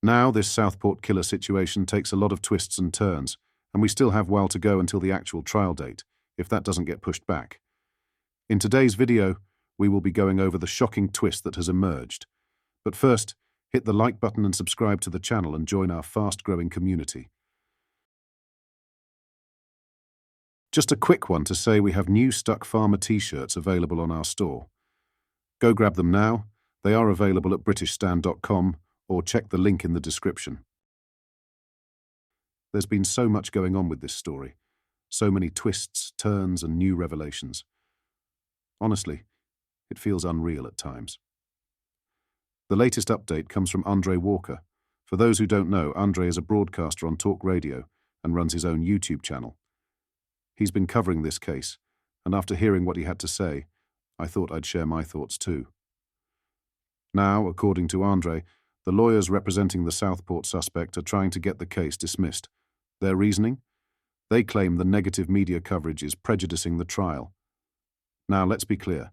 Now, this Southport killer situation takes a lot of twists and turns, and we still have a while to go until the actual trial date, if that doesn't get pushed back. In today's video, we will be going over the shocking twist that has emerged. But first, hit the like button and subscribe to the channel and join our fast-growing community. Just a quick one to say we have new Stuck Farmer t-shirts available on our store. Go grab them now. They are available at britishstand.com or check the link in the description. There's been so much going on with this story. So many twists, turns, and new revelations. Honestly, it feels unreal at times. The latest update comes from Andre Walker. For those who don't know, Andre is a broadcaster on talk radio and runs his own YouTube channel. He's been covering this case, and after hearing what he had to say, I thought I'd share my thoughts too. Now, according to Andre, the lawyers representing the Southport suspect are trying to get the case dismissed. Their reasoning? They claim the negative media coverage is prejudicing the trial. Now, let's be clear.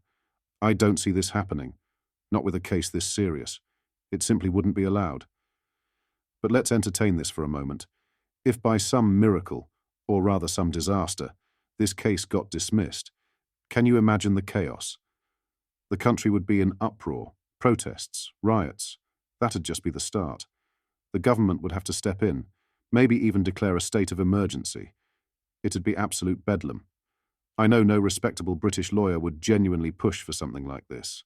I don't see this happening. Not with a case this serious. It simply wouldn't be allowed. But let's entertain this for a moment. If by some miracle, or rather some disaster, this case got dismissed, can you imagine the chaos? The country would be in uproar, protests, riots. That'd just be the start. The government would have to step in, maybe even declare a state of emergency. It'd be absolute bedlam. I know no respectable British lawyer would genuinely push for something like this.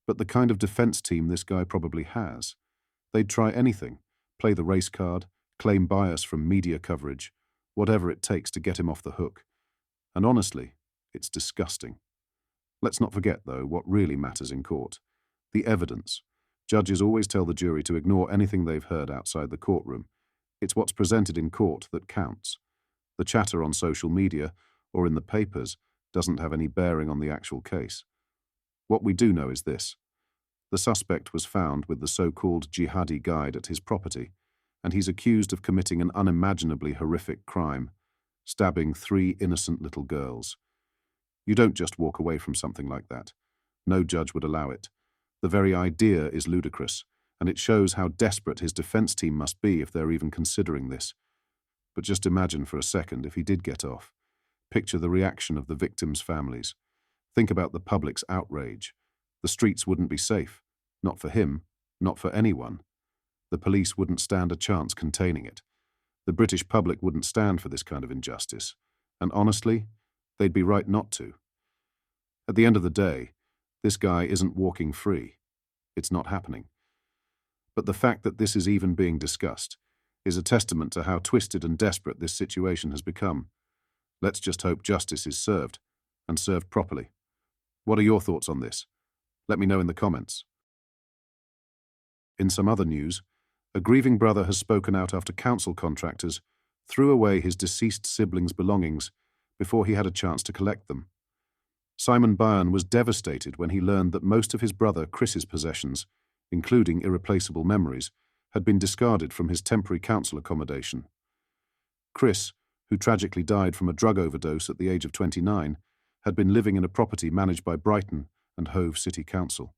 But the kind of defense team this guy probably has. They'd try anything, play the race card, claim bias from media coverage, whatever it takes to get him off the hook. And honestly, it's disgusting. Let's not forget, though, what really matters in court. The evidence. Judges always tell the jury to ignore anything they've heard outside the courtroom. It's what's presented in court that counts. The chatter on social media or in the papers doesn't have any bearing on the actual case. What we do know is this. The suspect was found with the so-called jihadi guide at his property, and he's accused of committing an unimaginably horrific crime, stabbing 3 innocent little girls. You don't just walk away from something like that. No judge would allow it. The very idea is ludicrous, and it shows how desperate his defense team must be if they're even considering this. But just imagine for a second if he did get off. Picture the reaction of the victims' families. Think about the public's outrage. The streets wouldn't be safe. Not for him, not for anyone. The police wouldn't stand a chance containing it. The British public wouldn't stand for this kind of injustice. And honestly, they'd be right not to. At the end of the day, this guy isn't walking free. It's not happening. But the fact that this is even being discussed is a testament to how twisted and desperate this situation has become. Let's just hope justice is served, and served properly. What are your thoughts on this? Let me know in the comments. In some other news, a grieving brother has spoken out after council contractors threw away his deceased siblings' belongings before he had a chance to collect them. Simon Byrne was devastated when he learned that most of his brother Chris's possessions, including irreplaceable memories, had been discarded from his temporary council accommodation. Chris, who tragically died from a drug overdose at the age of 29, had been living in a property managed by Brighton and Hove City Council.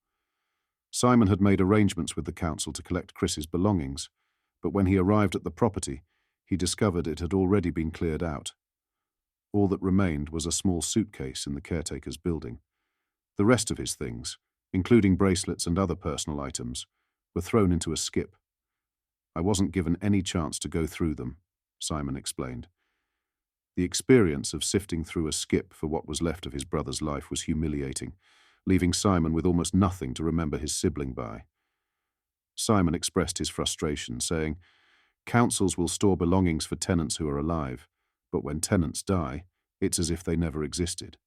Simon had made arrangements with the council to collect Chris's belongings, but when he arrived at the property, he discovered it had already been cleared out. All that remained was a small suitcase in the caretaker's building. The rest of his things, including bracelets and other personal items, were thrown into a skip. I wasn't given any chance to go through them, Simon explained. The experience of sifting through a skip for what was left of his brother's life was humiliating, leaving Simon with almost nothing to remember his sibling by. Simon expressed his frustration, saying, "Councils will store belongings for tenants who are alive, but when tenants die, it's as if they never existed."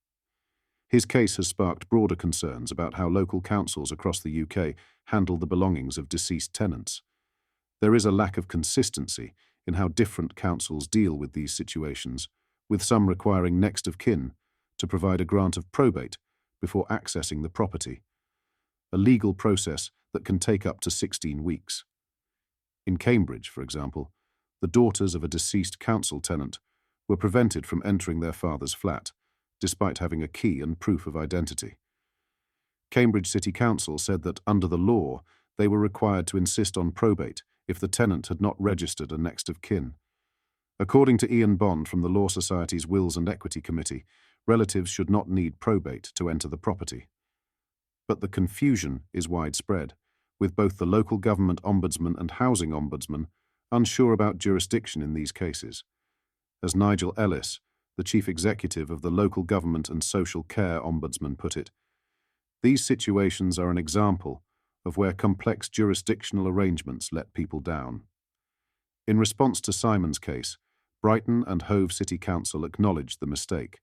His case has sparked broader concerns about how local councils across the UK handle the belongings of deceased tenants. There is a lack of consistency in how different councils deal with these situations, with some requiring next of kin to provide a grant of probate before accessing the property, a legal process that can take up to 16 weeks. In Cambridge, for example, the daughters of a deceased council tenant were prevented from entering their father's flat, despite having a key and proof of identity. Cambridge City Council said that under the law, they were required to insist on probate if the tenant had not registered a next of kin. According to Ian Bond from the Law Society's Wills and Equity Committee, relatives should not need probate to enter the property. But the confusion is widespread, with both the local government ombudsman and housing ombudsman unsure about jurisdiction in these cases. As Nigel Ellis, the chief executive of the Local Government and Social Care Ombudsman, put it, these situations are an example of where complex jurisdictional arrangements let people down. In response to Simon's case, Brighton and Hove City Council acknowledged the mistake.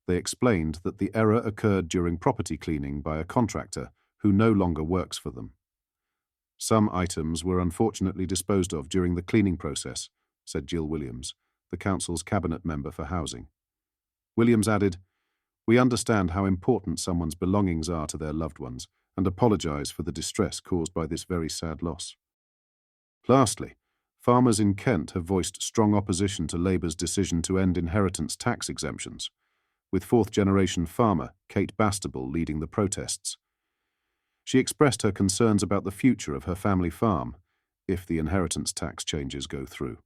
They explained that the error occurred during property cleaning by a contractor who no longer works for them. Some items were unfortunately disposed of during the cleaning process, said Jill Williams, the council's cabinet member for housing. Williams added, "We understand how important someone's belongings are to their loved ones and apologise for the distress caused by this very sad loss." Lastly, farmers in Kent have voiced strong opposition to Labour's decision to end inheritance tax exemptions, with fourth-generation farmer Kate Bastable leading the protests. She expressed her concerns about the future of her family farm if the inheritance tax changes go through.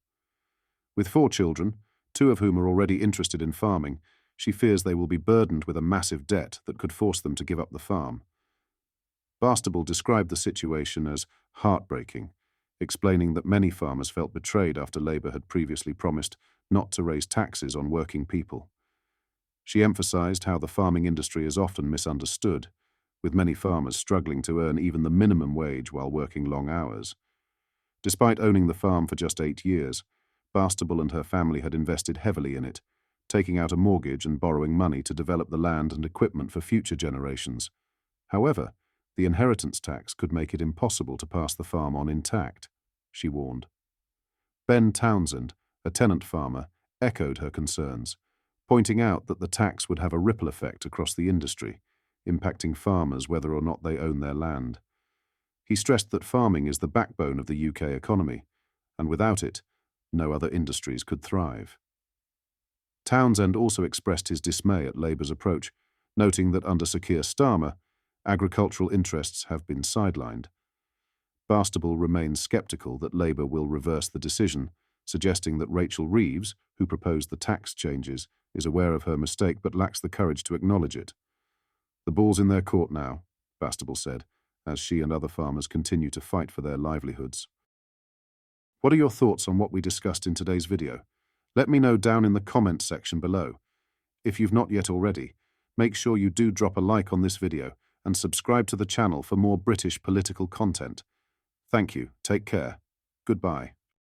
With 4 children, 2 of whom are already interested in farming, she fears they will be burdened with a massive debt that could force them to give up the farm. Bastable described the situation as heartbreaking, explaining that many farmers felt betrayed after Labour had previously promised not to raise taxes on working people. She emphasised how the farming industry is often misunderstood, with many farmers struggling to earn even the minimum wage while working long hours. Despite owning the farm for just 8 years, Bastable and her family had invested heavily in it, taking out a mortgage and borrowing money to develop the land and equipment for future generations. However, the inheritance tax could make it impossible to pass the farm on intact, she warned. Ben Townsend, a tenant farmer, echoed her concerns, pointing out that the tax would have a ripple effect across the industry, impacting farmers whether or not they own their land. He stressed that farming is the backbone of the UK economy, and without it, no other industries could thrive. Townsend also expressed his dismay at Labour's approach, noting that under Sir Keir Starmer, agricultural interests have been sidelined. Bastable remains sceptical that Labour will reverse the decision, suggesting that Rachel Reeves, who proposed the tax changes, is aware of her mistake but lacks the courage to acknowledge it. "The ball's in their court now," Bastable said, as she and other farmers continue to fight for their livelihoods. What are your thoughts on what we discussed in today's video? Let me know down in the comments section below. If you've not yet already, make sure you do drop a like on this video and subscribe to the channel for more British political content. Thank you, take care, goodbye.